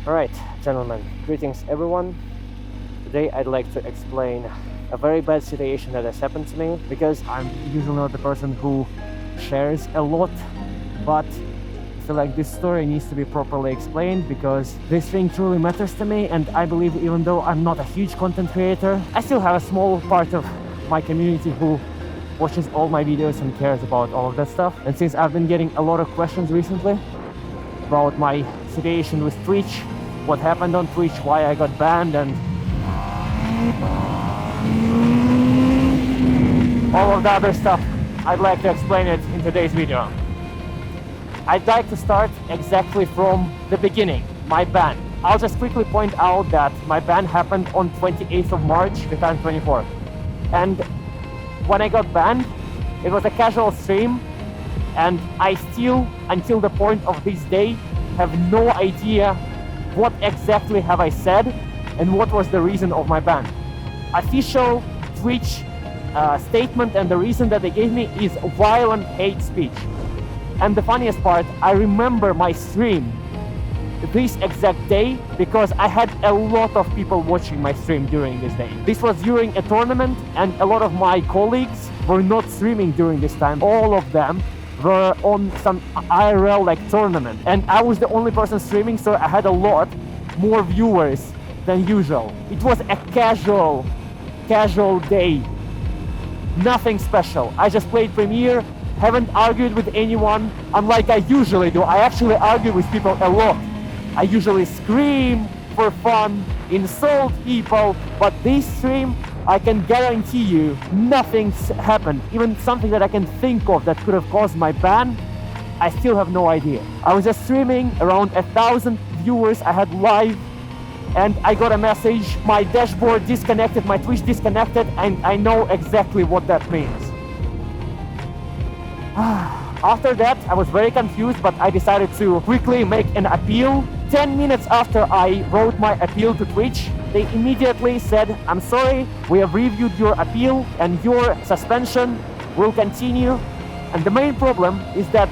Alright, gentlemen, greetings everyone. Today I'd like to explain a very bad situation that has happened to me, because I'm usually not the person who shares a lot, but I feel like this story needs to be properly explained because this thing truly matters to me, and I believe even though I'm not a huge content creator, I still have a small part of my community who watches all my videos and cares about all of that stuff. And since I've been getting a lot of questions recently about my situation with Twitch, what happened on Twitch, why I got banned, and all of the other stuff, I'd like to explain it in today's video. I'd like to start exactly from the beginning, my ban. I'll just quickly point out that my ban happened on 28th of March 2024. And when I got banned, it was a casual stream, and I still, until the point of this day, have no idea what exactly have I said and what was the reason of my ban. Official Twitch statement and the reason that they gave me is violent hate speech. And the funniest part, I remember my stream this exact day because I had a lot of people watching my stream during this day. This was during a tournament, and a lot of my colleagues were not streaming during this time. All of them were on some IRL like tournament, and I was the only person streaming, so I had a lot more viewers than usual. It was a casual day, nothing special. I just played Premiere, haven't argued with anyone, unlike I usually do. I actually argue with people a lot. I usually scream for fun, insult people, but this stream, I can guarantee you, nothing's happened. Even something that I can think of that could have caused my ban, I still have no idea. I was just streaming, around 1,000 viewers I had live, and I got a message, my dashboard disconnected, my Twitch disconnected, and I know exactly what that means. After that, I was very confused, but I decided to quickly make an appeal. 10 minutes after I wrote my appeal to Twitch, they immediately said, "I'm sorry, we have reviewed your appeal and your suspension will continue." And the main problem is that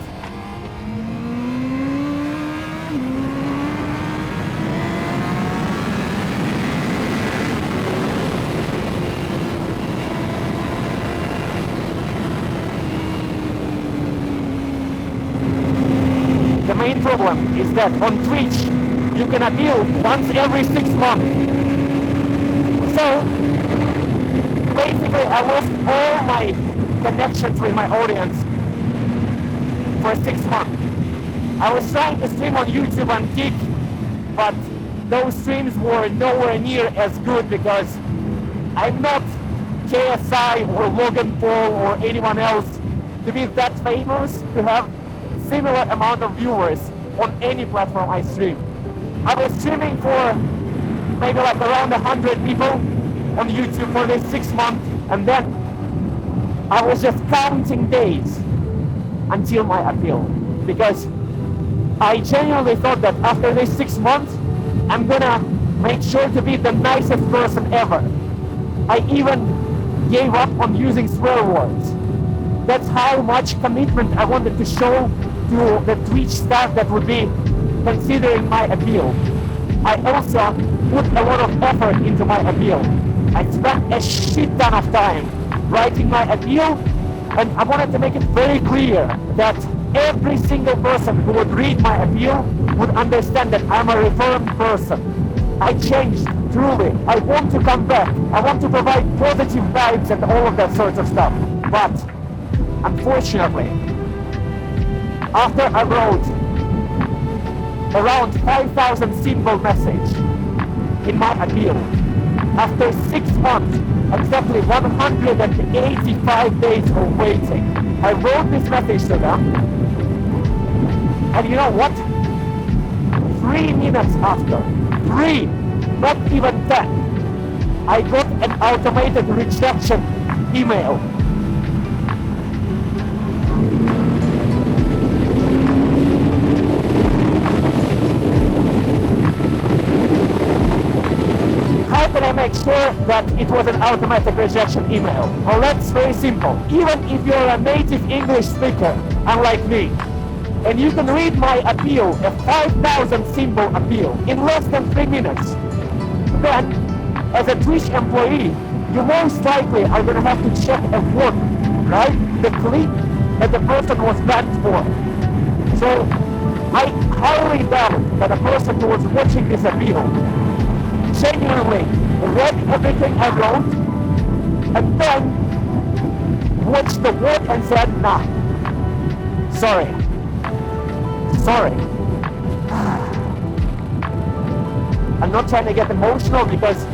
on Twitch, you can appeal once every 6 months. So, basically, I lost all my connections with my audience for 6 months. I was trying to stream on YouTube and Kick, but those streams were nowhere near as good because I'm not KSI or Logan Paul or anyone else to be that famous to have similar amount of viewers on any platform I stream. I was streaming for maybe like around 100 people on YouTube for this 6 months, and then I was just counting days until my appeal, because I genuinely thought that after this 6 months, I'm gonna make sure to be the nicest person ever. I even gave up on using swear words. That's how much commitment I wanted to show to the Twitch staff that would be considering my appeal. I also put a lot of effort into my appeal. I spent a shit ton of time writing my appeal, and I wanted to make it very clear that every single person who would read my appeal would understand that I'm a reformed person. I changed, truly. I want to come back. I want to provide positive vibes and all of that sort of stuff. But, unfortunately, after I wrote around 5,000 simple messages in my appeal, after 6 months, exactly 185 days of waiting, I wrote this message to them, and you know what? 3 minutes after, 3, not even 10, I got an automated rejection email. How can I make sure that it was an automatic rejection email? Well, that's very simple. Even if you're a native English speaker, unlike me, And you can read my appeal, a 5,000 symbol appeal, in less than 3 minutes. Then, as a Twitch employee, you most likely are going to have to check a word, right? The clip that the person was banned for. So, I highly doubt that a person who was watching this appeal genuinely read everything I wrote and then watched the word and said, nah, sorry. I'm not trying to get emotional because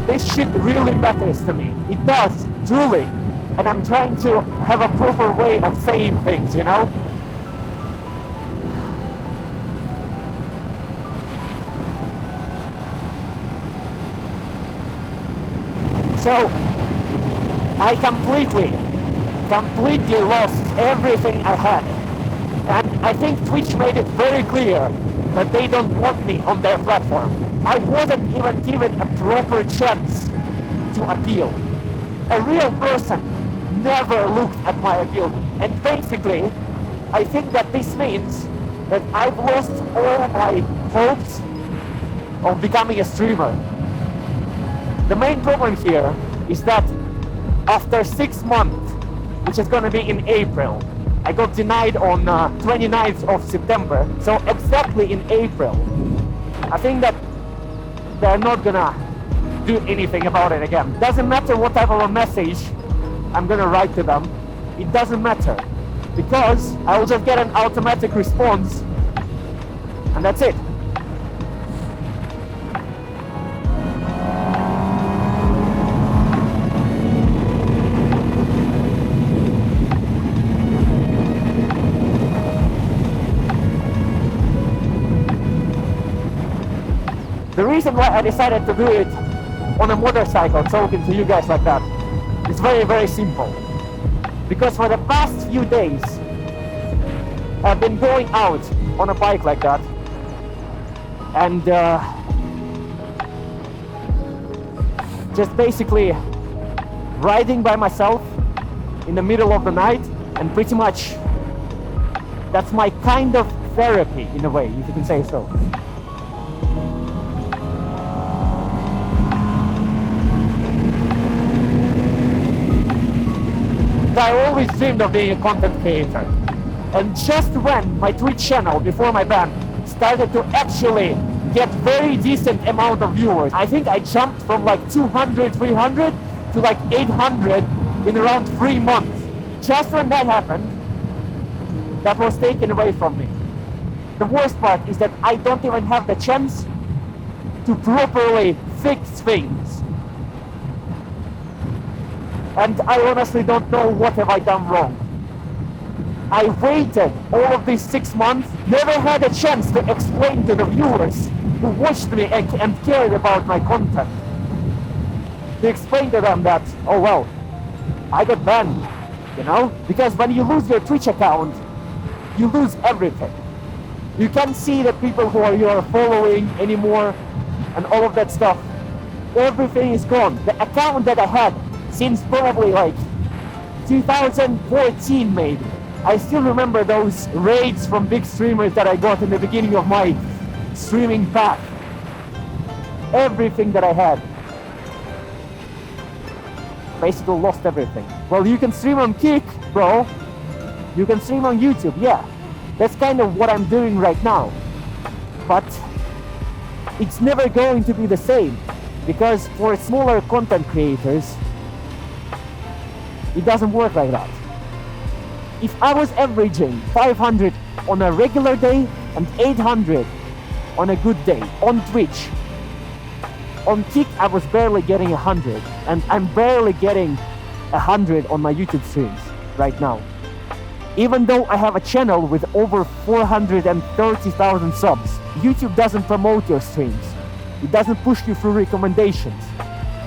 this shit really matters to me. It does, truly. And I'm trying to have a proper way of saying things, you know? So, I completely lost everything I had. And I think Twitch made it very clear that they don't want me on their platform. I wasn't even given a proper chance to appeal. A real person never looked at my appeal. And basically, I think that this means that I've lost all my hopes of becoming a streamer. The main problem here is that after 6 months, which is going to be in April, I got denied on 29th of September, so exactly in April. I think that they're not gonna do anything about it again. Doesn't matter what type of a message I'm gonna write to them, it doesn't matter, because I will just get an automatic response, and that's it. The reason why I decided to do it on a motorcycle, talking to you guys like that, is very, very simple. Because for the past few days, I've been going out on a bike like that, and just basically riding by myself in the middle of the night, and pretty much that's my kind of therapy in a way, if you can say so. I always dreamed of being a content creator. And just when my Twitch channel, before my ban, started to actually get very decent amount of viewers, I think I jumped from like 200, 300 to like 800 in around 3 months. Just when that happened, that was taken away from me. The worst part is that I don't even have the chance to properly fix things. And I honestly don't know what have I done wrong. I waited all of these 6 months, never had a chance to explain to the viewers who watched me and cared about my content. To explain to them that, oh well, I got banned, you know? Because when you lose your Twitch account, you lose everything. You can't see the people who you are following anymore and all of that stuff. Everything is gone. The account that I had since probably like 2014 maybe. I still remember those raids from big streamers that I got in the beginning of my streaming path. Everything that I had. Basically lost everything. Well, you can stream on Kick, bro. You can stream on YouTube, yeah. That's kind of what I'm doing right now. But it's never going to be the same. Because for smaller content creators, it doesn't work like that. If I was averaging 500 on a regular day and 800 on a good day on Twitch, on Kick I was barely getting 100, and I'm barely getting 100 on my YouTube streams right now. Even though I have a channel with over 430,000 subs, YouTube doesn't promote your streams. It doesn't push you through recommendations.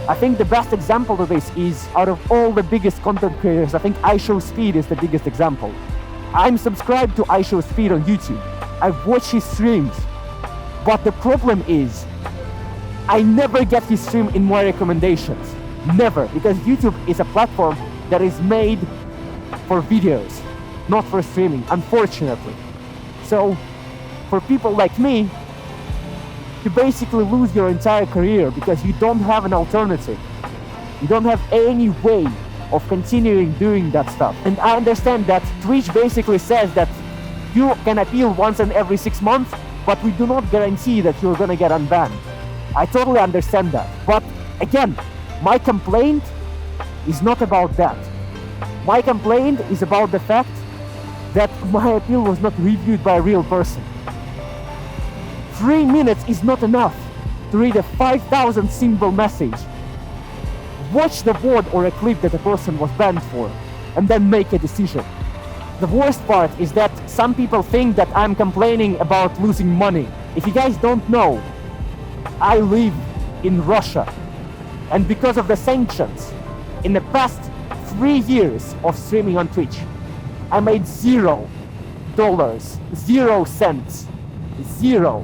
I think the best example of this is, out of all the biggest content creators, I think iShowSpeed is the biggest example. I'm subscribed to iShowSpeed on YouTube. I've watched his streams. But the problem is, I never get his stream in my recommendations. Never. Because YouTube is a platform that is made for videos, not for streaming, unfortunately. So for people like me, you basically lose your entire career because you don't have an alternative. You don't have any way of continuing doing that stuff. And I understand that Twitch basically says that you can appeal once in every 6 months, but we do not guarantee that you're gonna get unbanned. I totally understand that. But again, my complaint is not about that. My complaint is about the fact that my appeal was not reviewed by a real person. 3 minutes is not enough to read a 5,000 symbol message, watch the VOD or a clip that a person was banned for, and then make a decision. The worst part is that some people think that I'm complaining about losing money. If you guys don't know, I live in Russia, and because of the sanctions, in the past 3 years of streaming on Twitch, I made $0, 0 cents, zero,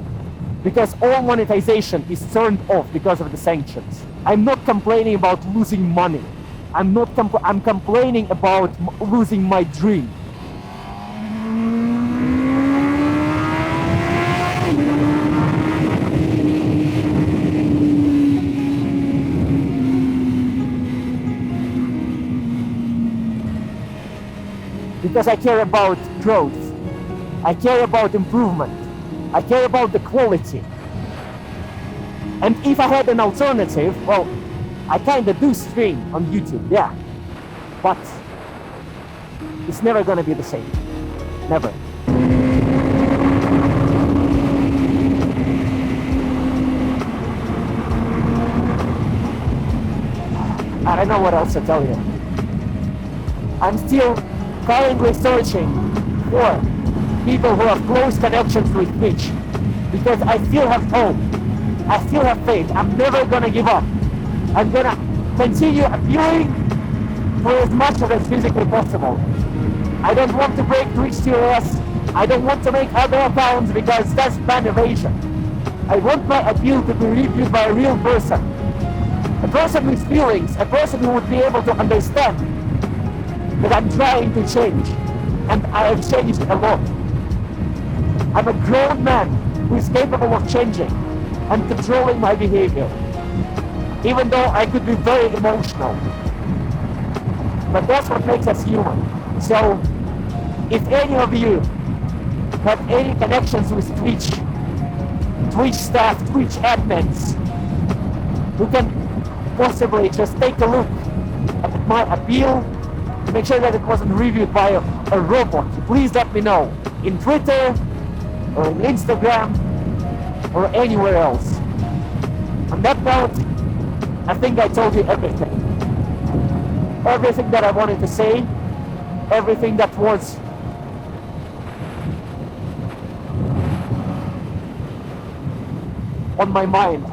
because all monetization is turned off because of the sanctions. I'm not complaining about losing money. I'm complaining about losing my dream. Because I care about growth. I care about improvement. I care about the quality. And if I had an alternative, well, I kinda do stream on YouTube, yeah. But it's never gonna be the same. Never. I don't know what else to tell you. I'm still currently searching for people who have close connections with Twitch, because I still have hope. I still have faith. I'm never gonna give up. I'm gonna continue appealing for as much as is physically possible. I don't want to break Twitch TOS. I don't want to make other accounts because that's ban evasion. I want my appeal to be reviewed by a real person. A person with feelings, a person who would be able to understand that I'm trying to change, and I have changed a lot. I'm a grown man who is capable of changing and controlling my behavior, even though I could be very emotional. But that's what makes us human. So, if any of you have any connections with Twitch staff, Twitch admins, who can possibly just take a look at my appeal, to make sure that it wasn't reviewed by a robot, please let me know in Twitter or in Instagram or anywhere else. On that note, I think I told you everything. Everything that I wanted to say, everything that was on my mind.